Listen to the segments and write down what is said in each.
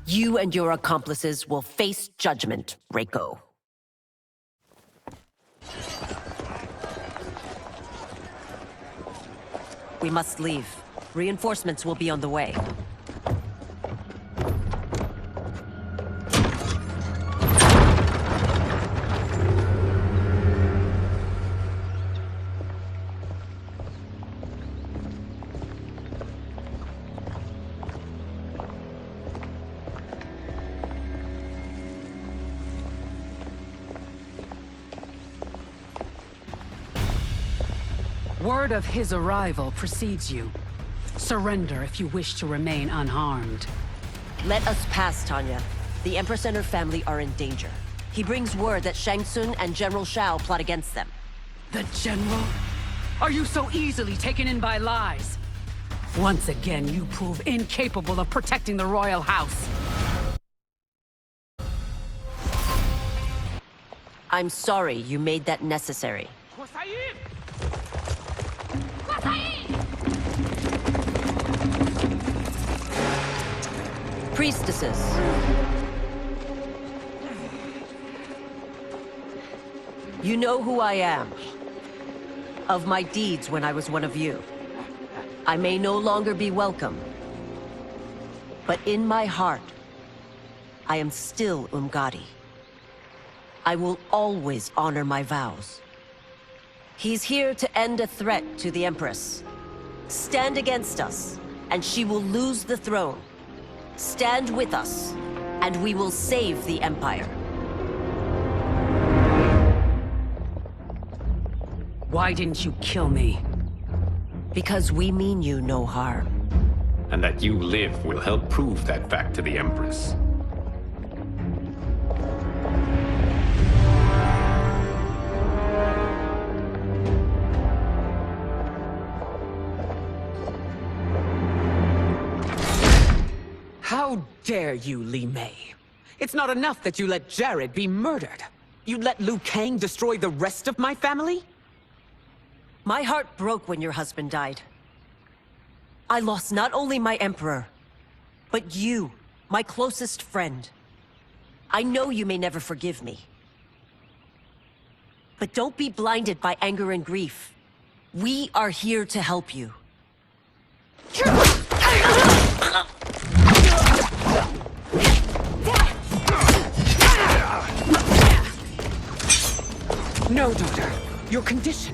You and your accomplices will face judgment, Reiko. We must leave. Reinforcements will be on the way. Word of his arrival precedes you. Surrender if you wish to remain unharmed. Let us pass, Tanya. The Empress and her family are in danger. He brings word that Shang Tsung and General Shao plot against them. The General? Are you so easily taken in by lies? Once again, you prove incapable of protecting the royal house. I'm sorry you made that necessary. Priestesses. You know who I am. Of my deeds when I was one of you. I may no longer be welcome. But in my heart, I am still Umgadi. I will always honor my vows. He's here to end a threat to the Empress. Stand against us, and she will lose the throne. Stand with us, and we will save the Empire. Why didn't you kill me? Because we mean you no harm. And that you live will help prove that fact to the Empress. How dare you, Li Mei? It's not enough that you let Jared be murdered. You'd let Liu Kang destroy the rest of my family? My heart broke when your husband died. I lost not only my Emperor, but you, my closest friend. I know you may never forgive me. But don't be blinded by anger and grief. We are here to help you. No, daughter. Your condition.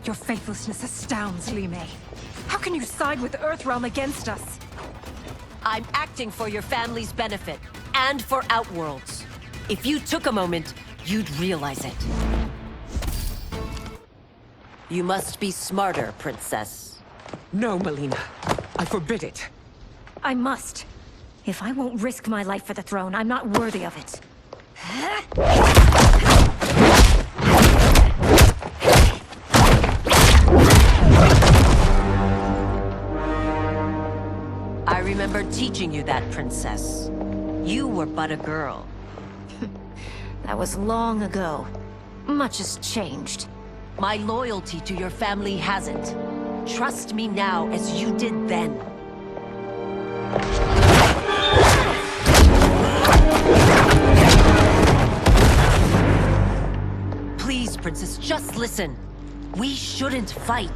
Your faithlessness astounds, Li Mei. How can you side with Earthrealm against us? I'm acting for your family's benefit, and for Outworld's. If you took a moment, you'd realize it. You must be smarter, Princess. No, Mileena. I forbid it. I must. If I won't risk my life for the throne, I'm not worthy of it. I remember teaching you that, Princess. You were but a girl. That was long ago. Much has changed. My loyalty to your family hasn't. Trust me now as you did then. Please, Princess, just listen. We shouldn't fight.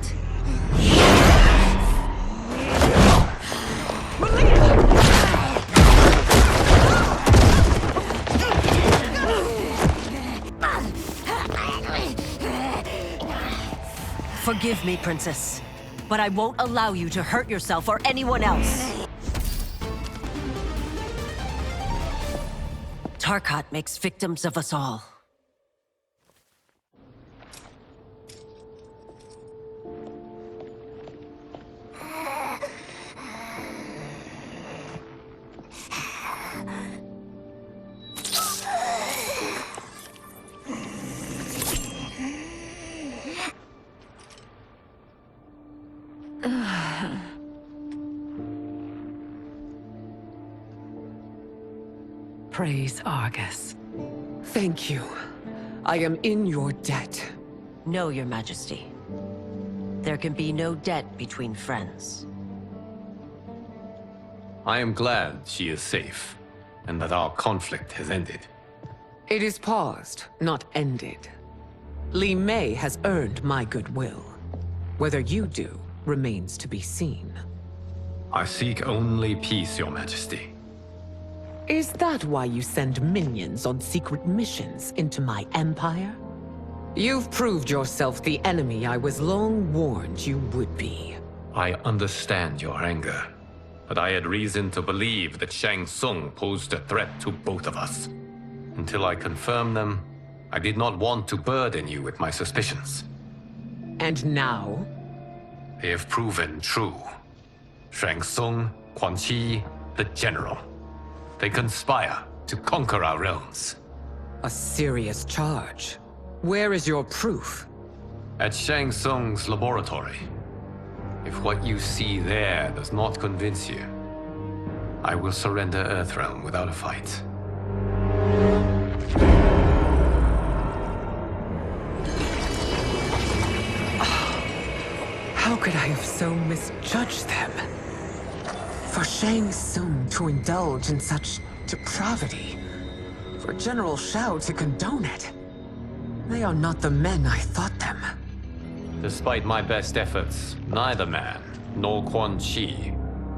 Forgive me, Princess, but I won't allow you to hurt yourself or anyone else. Tarkat makes victims of us all. Praise Argus. Thank you. I am in your debt. No, Your Majesty. There can be no debt between friends. I am glad she is safe, and that our conflict has ended. It is paused, not ended. Li Mei has earned my goodwill. Whether you do remains to be seen. I seek only peace, Your Majesty. Is that why you send minions on secret missions into my empire? You've proved yourself the enemy I was long warned you would be. I understand your anger, but I had reason to believe that Shang Tsung posed a threat to both of us. Until I confirmed them, I did not want to burden you with my suspicions. And now? They have proven true. Shang Tsung, Quan Chi, the General. They conspire to conquer our realms. A serious charge. Where is your proof? At Shang Tsung's laboratory. If what you see there does not convince you, I will surrender Earthrealm without a fight. How could I have so misjudged them? For Shang Tsung to indulge in such depravity, for General Shao to condone it, they are not the men I thought them. Despite my best efforts, neither man nor Quan Chi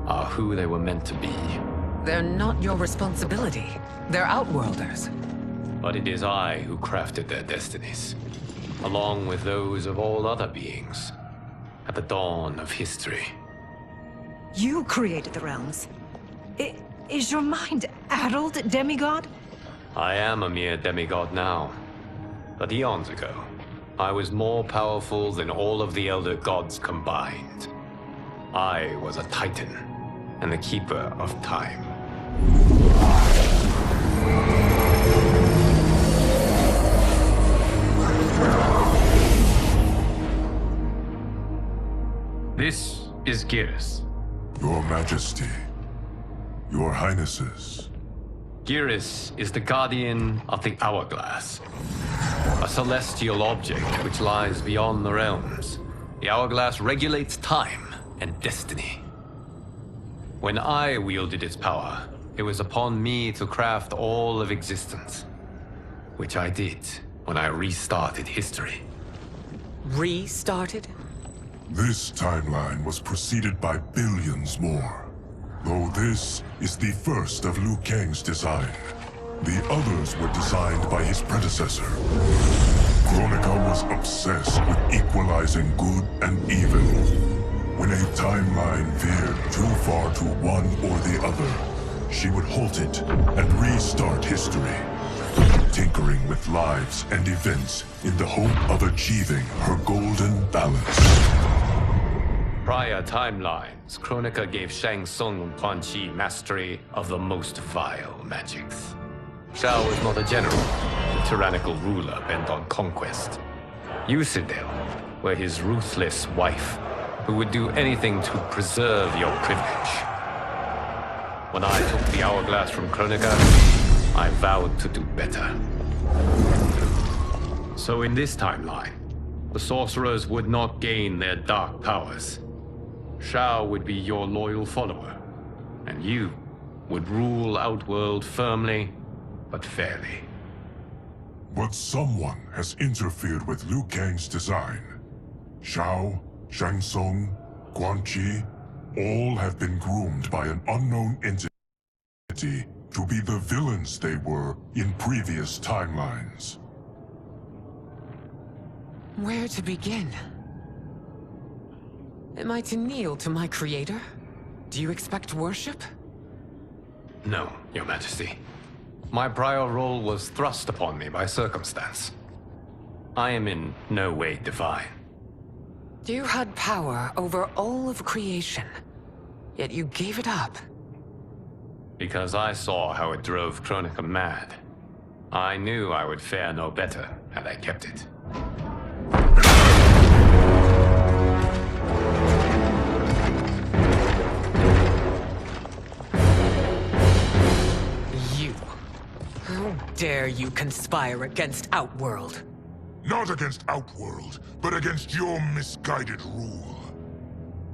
are who they were meant to be. They're not your responsibility. They're Outworlders. But it is I who crafted their destinies, along with those of all other beings, at the dawn of history. You created the realms. Is your mind addled, demigod? I am a mere demigod now. But eons ago, I was more powerful than all of the Elder Gods combined. I was a Titan, and the Keeper of Time. This is Geras. Your Majesty, Your Highnesses. Geras is the guardian of the Hourglass, a celestial object which lies beyond the realms. The Hourglass regulates time and destiny. When I wielded its power, it was upon me to craft all of existence, which I did when I restarted history. Restarted? This timeline was preceded by billions more. Though this is the first of Liu Kang's design. The others were designed by his predecessor. Kronika was obsessed with equalizing good and evil. When a timeline veered too far to one or the other, she would halt it and restart history, tinkering with lives and events in the hope of achieving her golden balance. Prior timelines, Kronika gave Shang Tsung and Quan Chi mastery of the most vile magics. Shao was not a general, a tyrannical ruler bent on conquest. Yusidel were his ruthless wife, who would do anything to preserve your privilege. When I took the Hourglass from Kronika, I vowed to do better. So in this timeline, the sorcerers would not gain their dark powers. Shao would be your loyal follower, and you would rule Outworld firmly, but fairly. But someone has interfered with Liu Kang's design. Shao, Shang Tsung, Quan Chi, all have been groomed by an unknown entity to be the villains they were in previous timelines. Where to begin? Am I to kneel to my creator? Do you expect worship? No, Your Majesty. My prior role was thrust upon me by circumstance. I am in no way divine. You had power over all of creation, yet you gave it up. Because I saw how it drove Kronika mad. I knew I would fare no better had I kept it. You. How dare you conspire against Outworld? Not against Outworld, but against your misguided rule.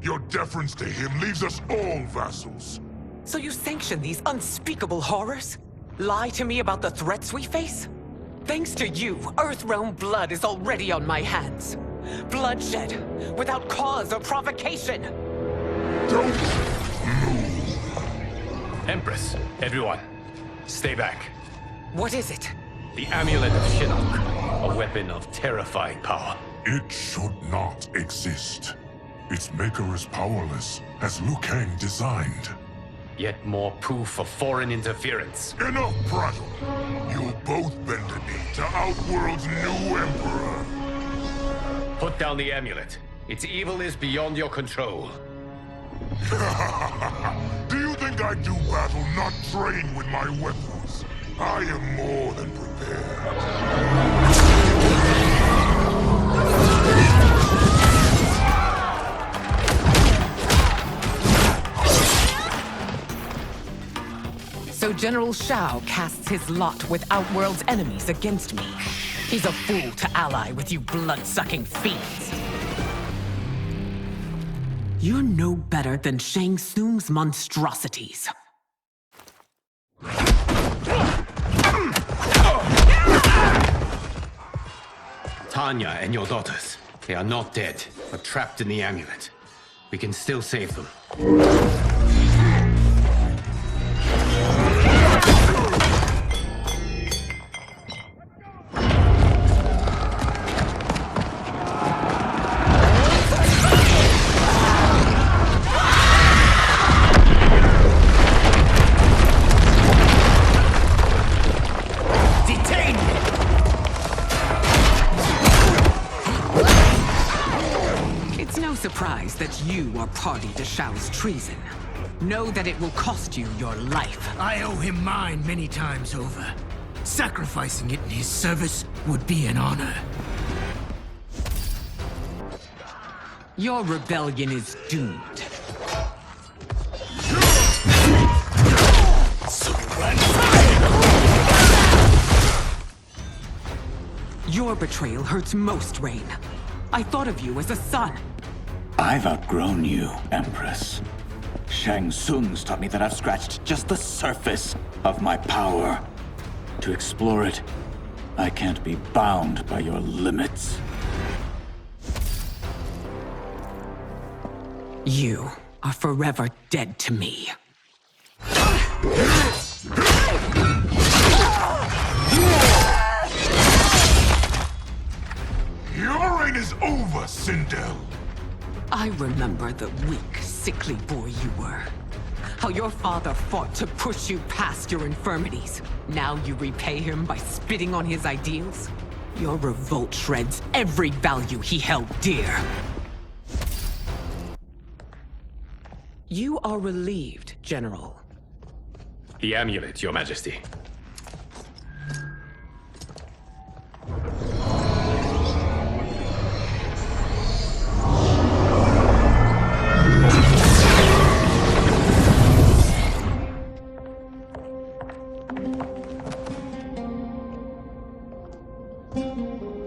Your deference to him leaves us all vassals. So you sanction these unspeakable horrors? Lie to me about the threats we face? Thanks to you, Earthrealm blood is already on my hands. Bloodshed, without cause or provocation. Don't move. Empress, everyone, stay back. What is it? The Amulet of Shinnok, a weapon of terrifying power. It should not exist. Its maker is powerless, as Liu Kang designed. Yet more proof of foreign interference. Enough prattle. You'll both bend a knee to Outworld's new emperor. Put down the amulet. Its evil is beyond your control. Do you think I do battle not trained with my weapons? I am more than prepared. So General Shao casts his lot with Outworld's enemies against me. He's a fool to ally with you blood-sucking fiends. You're no better than Shang Tsung's monstrosities. Tanya and your daughters, they are not dead, but trapped in the amulet. We can still save them. Surprised that you are party to Shao's treason. Know that it will cost you your life. I owe him mine many times over. Sacrificing it in his service would be an honor. Your rebellion is doomed. Your betrayal hurts most, Rain. I thought of you as a son. I've outgrown you, Empress. Shang Tsung's taught me that I've scratched just the surface of my power. To explore it, I can't be bound by your limits. You are forever dead to me. Your reign is over, Sindel. I remember the weak, sickly boy you were. How your father fought to push you past your infirmities. Now you repay him by spitting on his ideals? Your revolt shreds every value he held dear. You are relieved, General. The amulet, Your Majesty.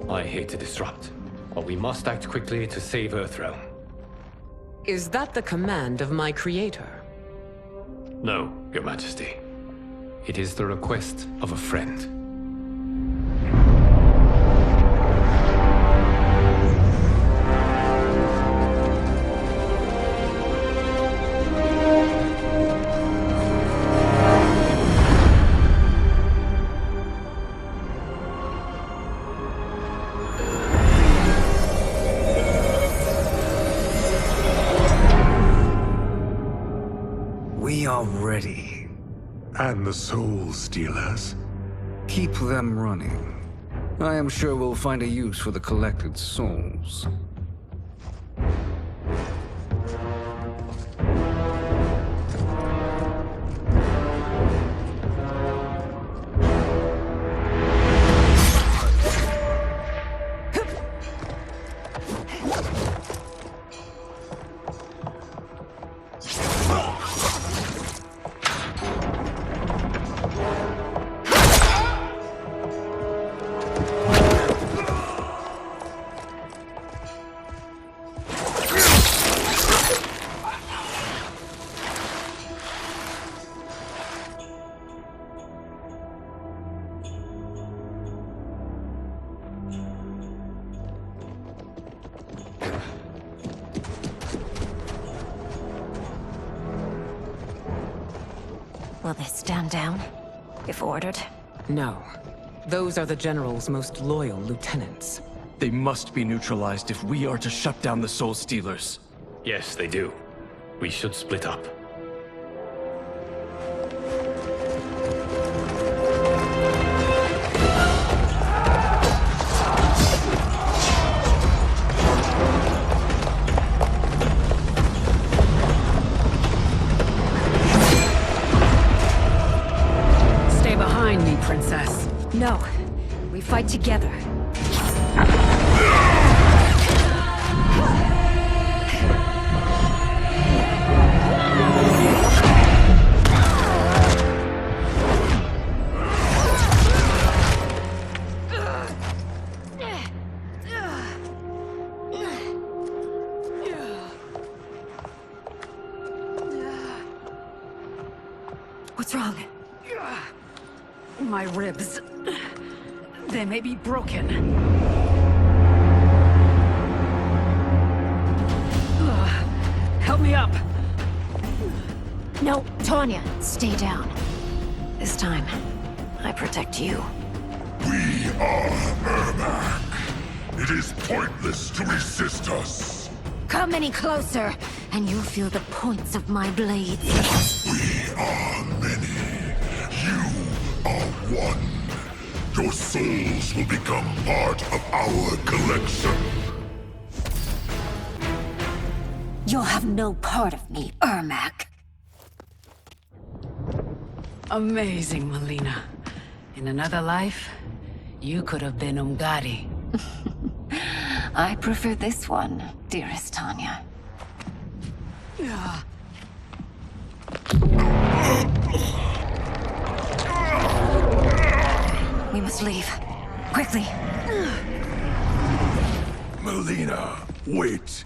I hate to disrupt, but we must act quickly to save Earthrealm. Is that the command of my creator? No, Your Majesty. It is the request of a friend. We are ready. And the Soul Stealers? Keep them running. I am sure we'll find a use for the collected souls. Will they stand down, if ordered? No. Those are the General's most loyal lieutenants. They must be neutralized if we are to shut down the Soul Stealers. Yes, they do. We should split up. Stay behind me, Princess. No. We fight together. What's wrong? My ribs. They may be broken. Help me up. No, Tanya, stay down. This time, I protect you. We are Ermac. It is pointless to resist us. Come any closer, and you'll feel the points of my blades. We are many. You are one. Your souls will become part of our collection. You'll have no part of me, Ermac. Amazing, Melina. In another life, you could have been Umgadi. I prefer this one, dearest Tanya. We must leave. Quickly. Melina, wait.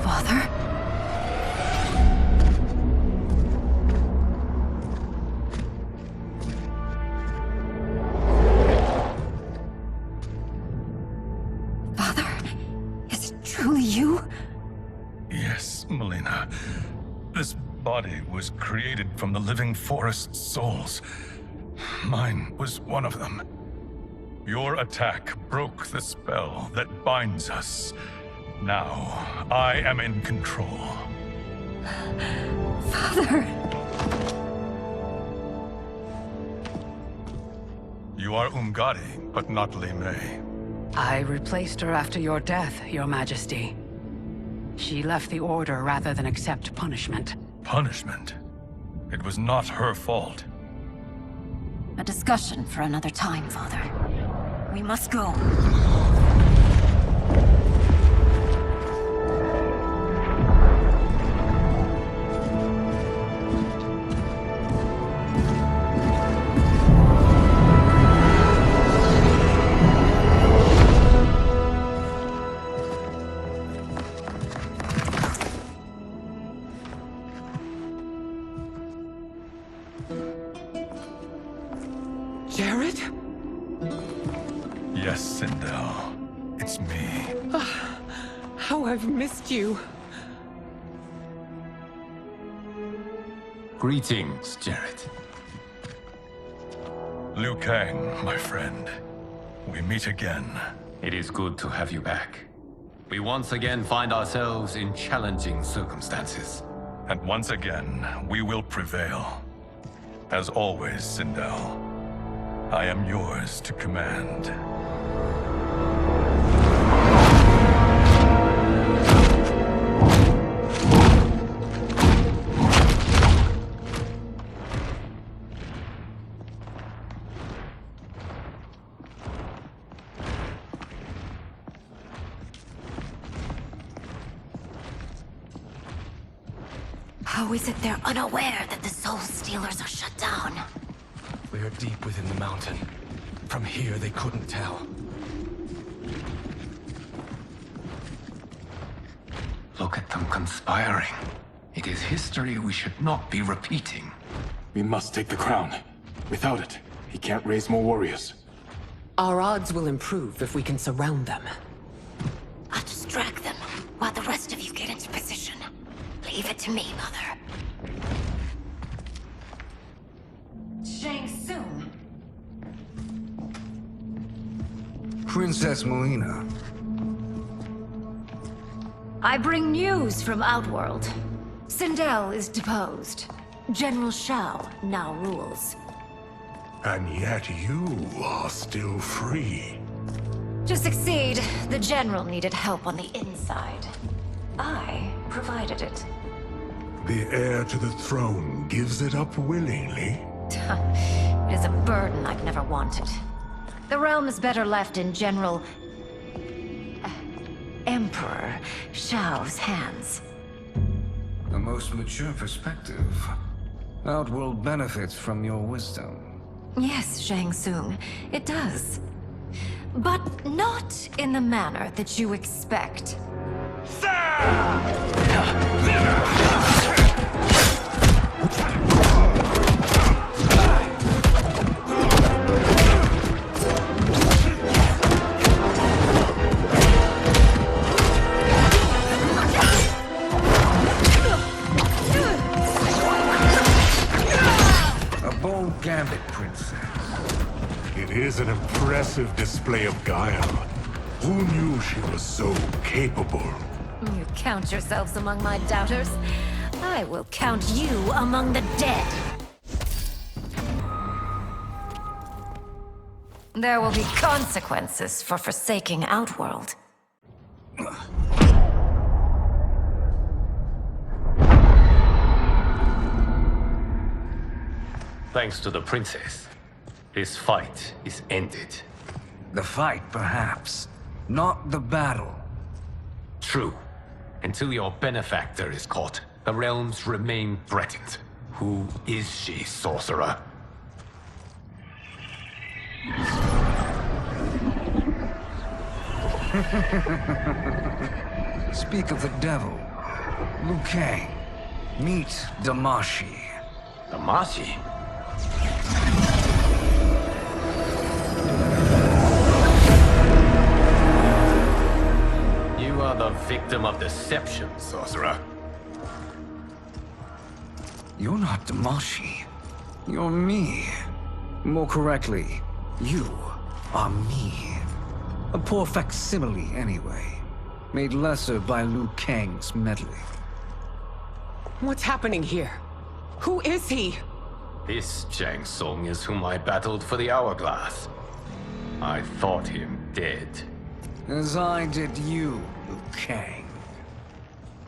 Father? Father? Is it truly you? Yes, Melina. This body was created from the living forest's souls. Mine was one of them. Your attack broke the spell that binds us. Now, I am in control. Father! You are Umgadi, but not Li Mei. I replaced her after your death, Your Majesty. She left the Order rather than accept punishment. Punishment? It was not her fault. A discussion for another time, Father. We must go. Jared? Yes, Sindel. It's me. How I've missed you. Greetings, Jared. Liu Kang, my friend. We meet again. It is good to have you back. We once again find ourselves in challenging circumstances. And once again, we will prevail. As always, Sindel, I am yours to command. How is it they're unaware that the Soul Stealers are shut down? We are deep within the mountain. From here, they couldn't tell. Look at them conspiring. It is history we should not be repeating. We must take the crown. Without it, he can't raise more warriors. Our odds will improve if we can surround them. I'll distract them while the rest of you get into position. Leave it to me, Mother. Shang Tsung. Princess Melina. I bring news from Outworld. Sindel is deposed. General Shao now rules. And yet you are still free. To succeed, the General needed help on the inside. I provided it. The heir to the throne gives it up willingly. It is a burden I've never wanted. The realm is better left in General... Emperor Shao's hands. A most mature perspective. Outworld benefits from your wisdom. Yes, Shang Tsung, it does. But not in the manner that you expect. A bold gambit, Princess. It is an impressive display of guile. Who knew she was so capable? You count yourselves among my doubters. I will count you among the dead. There will be consequences for forsaking Outworld. Thanks to the princess, this fight is ended. The fight, perhaps. Not the battle. True. Until your benefactor is caught, the realms remain threatened. Who is she, sorcerer? Speak of the devil. Liu Kang. Meet Damashi. Damashi? You are the victim of deception, sorcerer. You're not Damashi. You're me. More correctly, you are me. A poor facsimile, anyway. Made lesser by Liu Kang's meddling. What's happening here? Who is he? This Shang Tsung is whom I battled for the Hourglass. I thought him dead. As I did you, Liu Kang.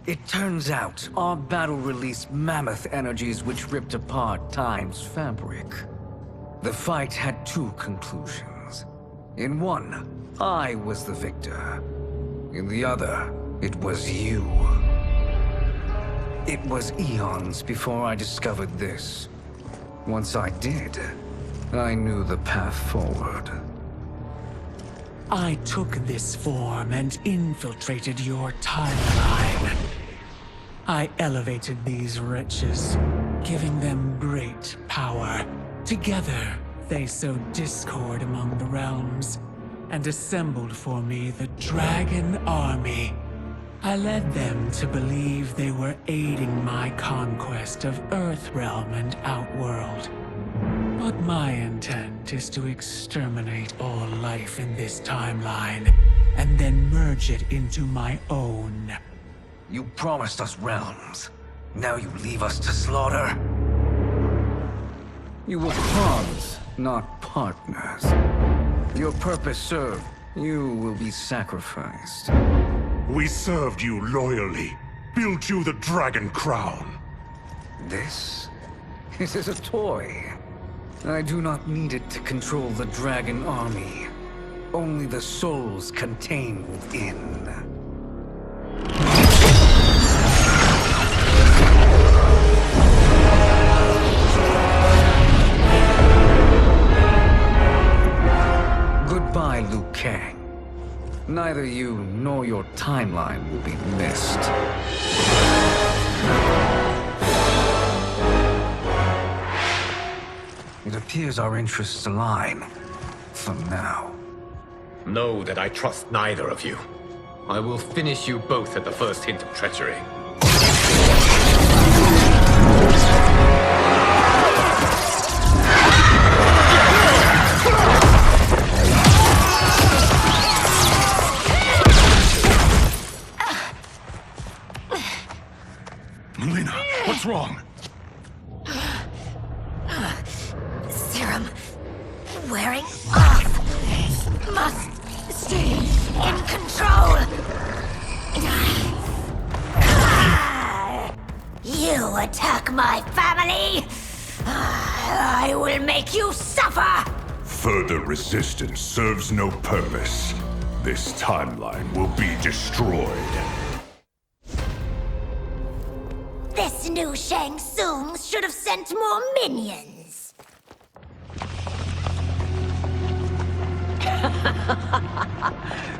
It turns out our battle released mammoth energies which ripped apart time's fabric. The fight had two conclusions. In one, I was the victor. In the other, it was you. It was eons before I discovered this. Once I did, I knew the path forward. I took this form and infiltrated your timeline. I elevated these wretches, giving them great power. Together, they sowed discord among the realms, and assembled for me the Dragon Army. I led them to believe they were aiding my conquest of Earthrealm and Outworld. But my intent is to exterminate all life in this timeline, and then merge it into my own. You promised us realms. Now you leave us to slaughter? You were pawns, not partners. Your purpose served. You will be sacrificed. We served you loyally, built you the Dragon Crown. This is a toy. I do not need it to control the Dragon Army. Only the souls contained within. Goodbye, Liu Kang. Neither you nor your timeline will be missed. It appears our interests align. For now. Know that I trust neither of you. I will finish you both at the first hint of treachery. wearing off. Must stay in control. You attack my family, I will make you suffer! Further resistance serves no purpose. This timeline will be destroyed. This new Shang Tsung should have sent more minions.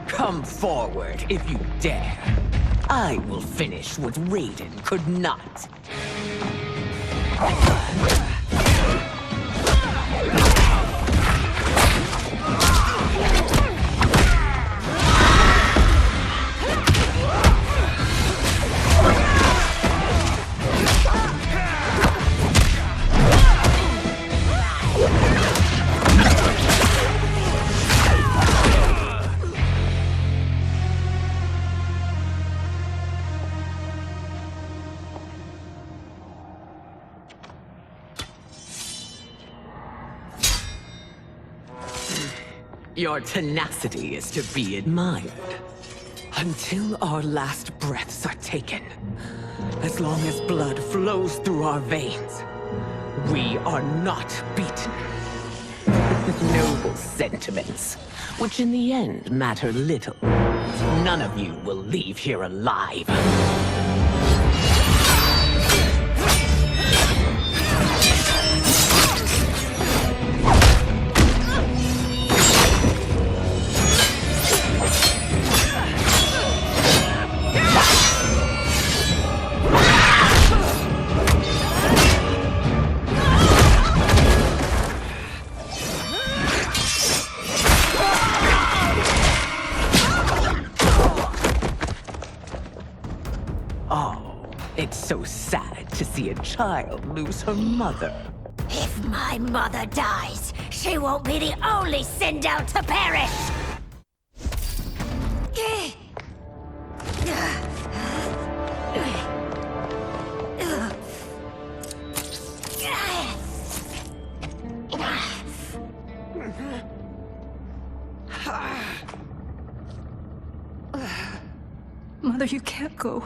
Come forward if you dare. I will finish what Raiden could not. Your tenacity is to be admired. Until our last breaths are taken, as long as blood flows through our veins, we are not beaten. Noble sentiments, which in the end matter little. None of you will leave here alive. It's so sad to see a child lose her mother. If my mother dies, she won't be the only Sindel to perish! Mother, you can't go.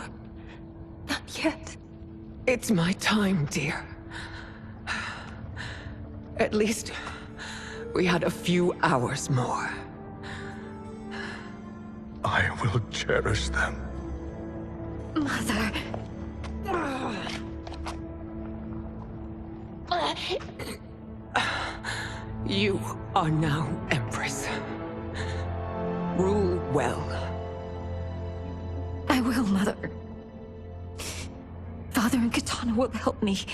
Not yet. It's my time, dear. At least, we had a few hours more. I will cherish them. Mother... You are now Empress. Rule well. I will, Mother. Father and Katana will help me.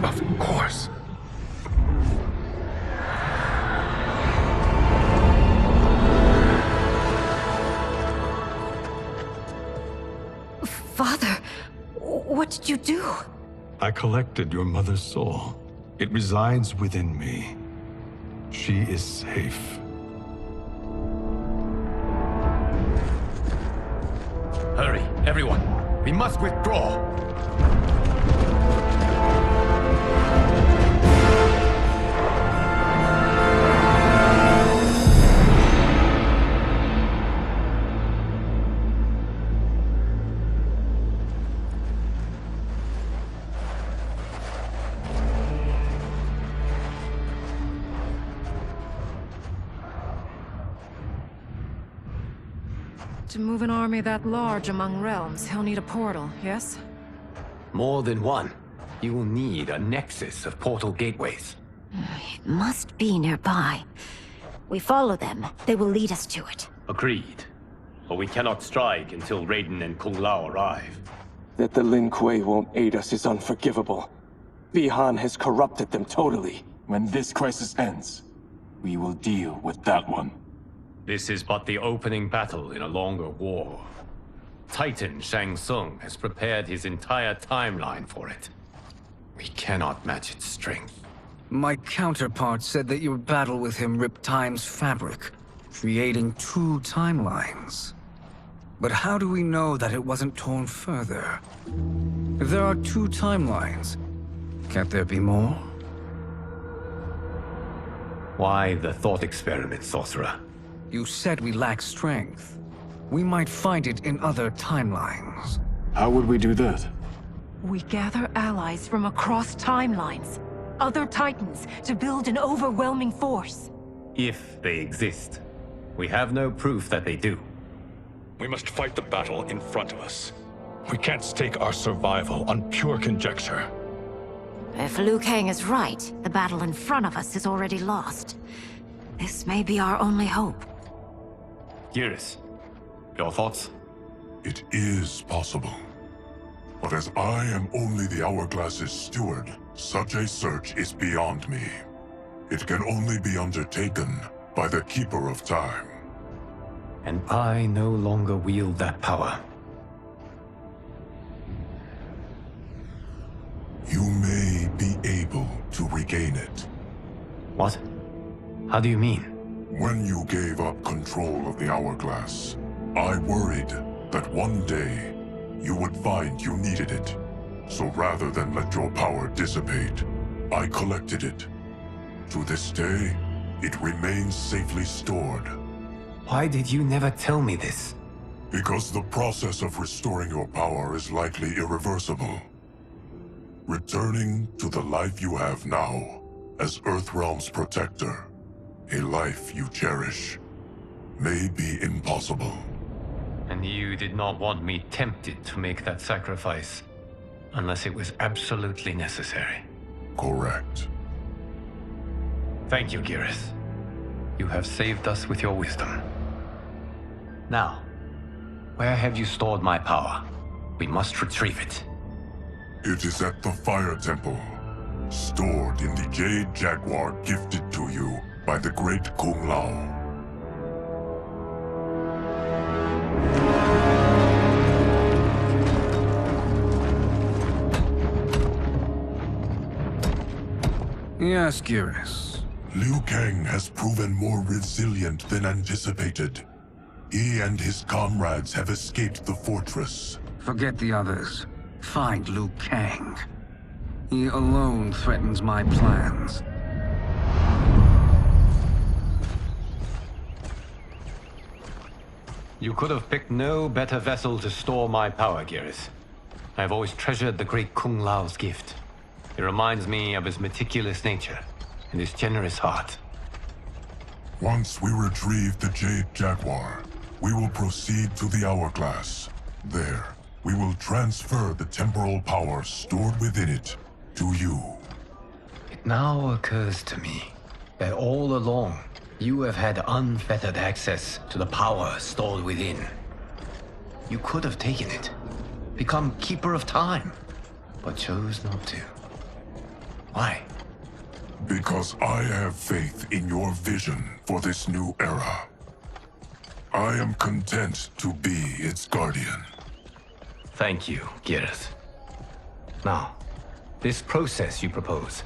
Of course. Father, what did you do? I collected your mother's soul. It resides within me. She is safe. Hurry, everyone. We must withdraw. To move an army that large among realms, he'll need a portal, yes? More than one. You will need a nexus of portal gateways. It must be nearby. We follow them, they will lead us to it. Agreed. But we cannot strike until Raiden and Kung Lao arrive. That the Lin Kuei won't aid us is unforgivable. Bi-Han has corrupted them totally. When this crisis ends, we will deal with that one. This is but the opening battle in a longer war. Titan Shang Tsung has prepared his entire timeline for it. We cannot match its strength. My counterpart said that your battle with him ripped time's fabric, creating two timelines. But how do we know that it wasn't torn further? If there are two timelines, can't there be more? Why the thought experiment, Sorcerer? You said we lack strength. We might find it in other timelines. How would we do that? We gather allies from across timelines, other Titans, to build an overwhelming force. If they exist. We have no proof that they do. We must fight the battle in front of us. We can't stake our survival on pure conjecture. If Liu Kang is right, the battle in front of us is already lost. This may be our only hope. Geras, your thoughts? It is possible. But as I am only the Hourglass's steward, such a search is beyond me. It can only be undertaken by the Keeper of Time. And I no longer wield that power. You may be able to regain it. What? How do you mean? When you gave up control of the Hourglass, I worried that one day you would find you needed it. So rather than let your power dissipate, I collected it. To this day, it remains safely stored. Why did you never tell me this? Because the process of restoring your power is likely irreversible. Returning to the life you have now, as Earthrealm's protector, a life you cherish, may be impossible. And you did not want me tempted to make that sacrifice, unless it was absolutely necessary. Correct. Thank you, Geras. You have saved us with your wisdom. Now, where have you stored my power? We must retrieve it. It is at the Fire Temple, stored in the Jade Jaguar gifted to you by the great Kung Lao. Yes, Geras. Liu Kang has proven more resilient than anticipated. He and his comrades have escaped the fortress. Forget the others. Find Liu Kang. He alone threatens my plans. You could have picked no better vessel to store my power, Geras. I've always treasured the great Kung Lao's gift. It reminds me of his meticulous nature and his generous heart. Once we retrieve the Jade Jaguar, we will proceed to the Hourglass. There, we will transfer the temporal power stored within it to you. It now occurs to me that all along, you have had unfettered access to the power stored within. You could have taken it, become Keeper of Time, but chose not to. Why? Because I have faith in your vision for this new era. I am content to be its guardian. Thank you, Geras. Now, this process you propose,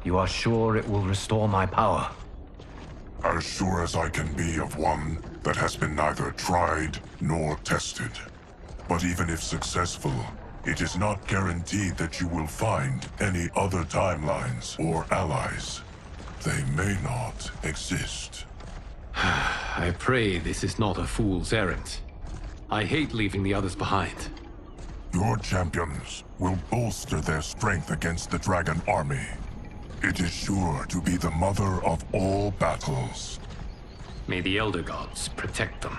you are sure it will restore my power? As sure as I can be of one that has been neither tried nor tested. But even if successful, it is not guaranteed that you will find any other timelines or allies. They may not exist. I pray this is not a fool's errand. I hate leaving the others behind. Your champions will bolster their strength against the Dragon Army. It is sure to be the mother of all battles. May the Elder Gods protect them.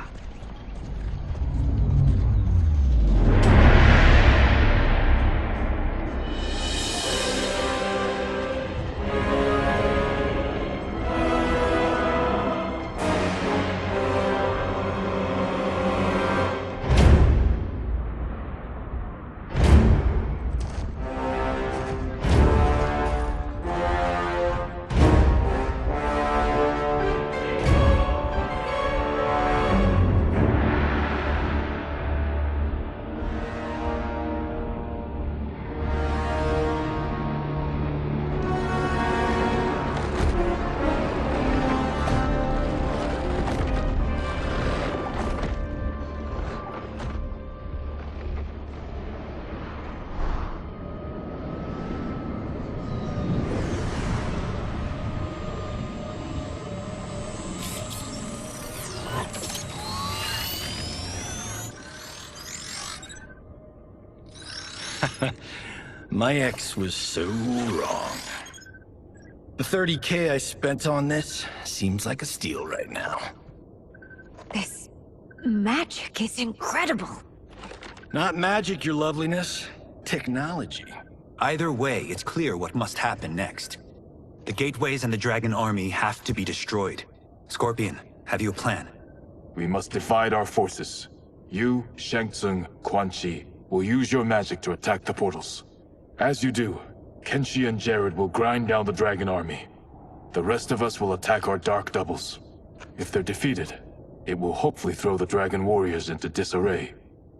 My ex was so wrong. The 30K I spent on this seems like a steal right now. This magic is incredible. Not magic, your loveliness. Technology. Either way, it's clear what must happen next. The gateways and the Dragon Army have to be destroyed. Scorpion, have you a plan? We must divide our forces. You, Shang Tsung, Quan Chi, will use your magic to attack the portals. As you do, Kenshi and Jared will grind down the Dragon Army. The rest of us will attack our Dark Doubles. If they're defeated, it will hopefully throw the Dragon Warriors into disarray.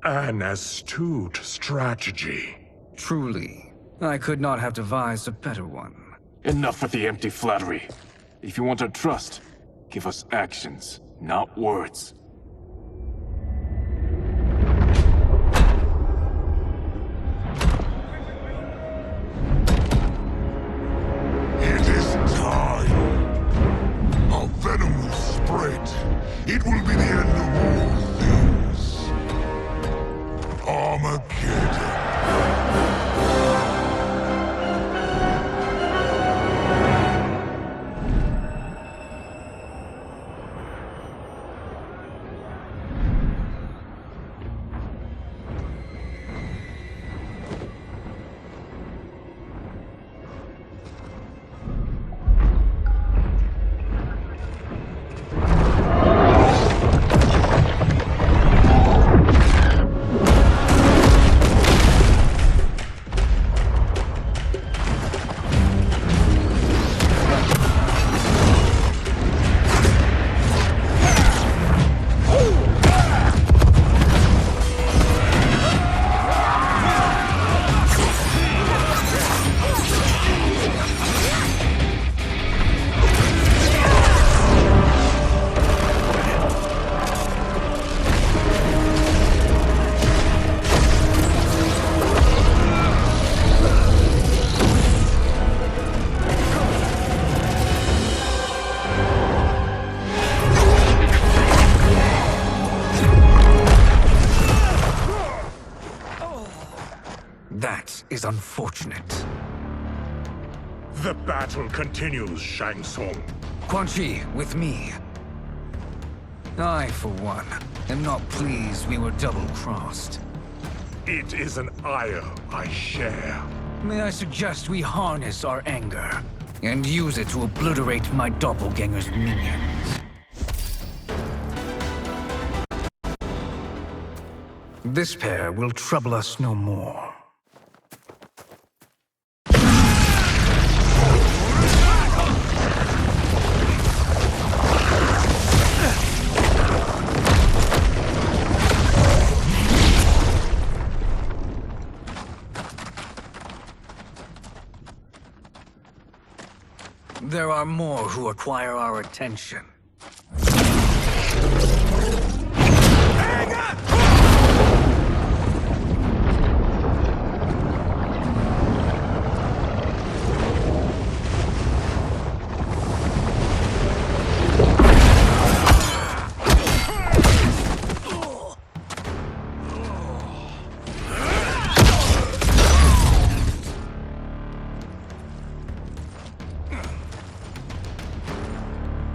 An astute strategy. Truly, I could not have devised a better one. Enough with the empty flattery. If you want our trust, give us actions, not words. It is time. Our venom will spread. It will be the end of all things. Armageddon. That is unfortunate. The battle continues, Shang Tsung. Quan Chi, with me. I, for one, am not pleased we were double-crossed. It is an ire I share. May I suggest we harness our anger and use it to obliterate my doppelganger's minions? This pair will trouble us no more. There are more who require our attention.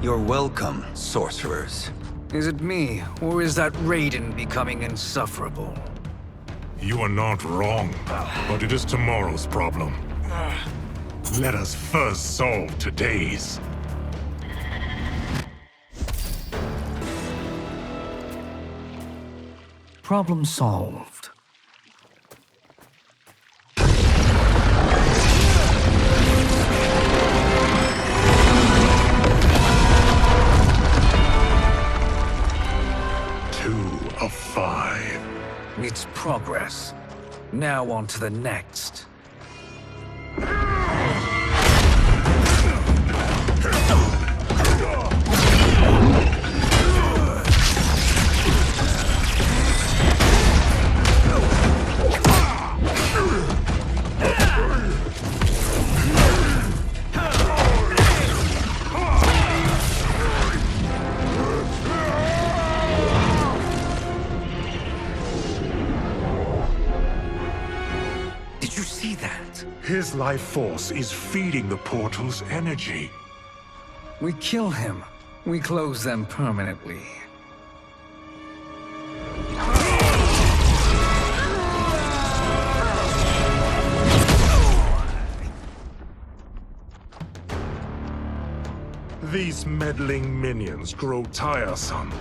You're welcome, sorcerers. Is it me, or is that Raiden becoming insufferable? You are not wrong, but it is tomorrow's problem. Let us first solve today's. Problem solved. Of 5. It's progress. Now on to the next. see that. His life force is feeding the portal's energy. We kill him. We close them permanently. These meddling minions grow tiresome.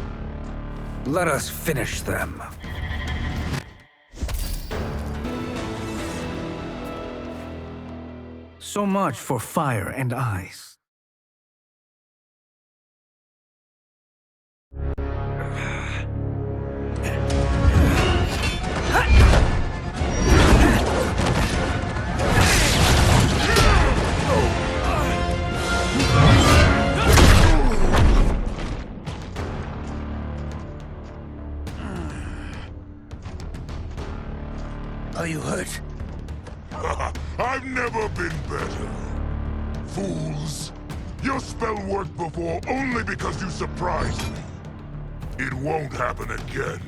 Let us finish them. So much for fire and ice. Are you hurt? I've never been better. Fools! Your spell worked before only because you surprised me. It won't happen again.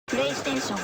PlayStation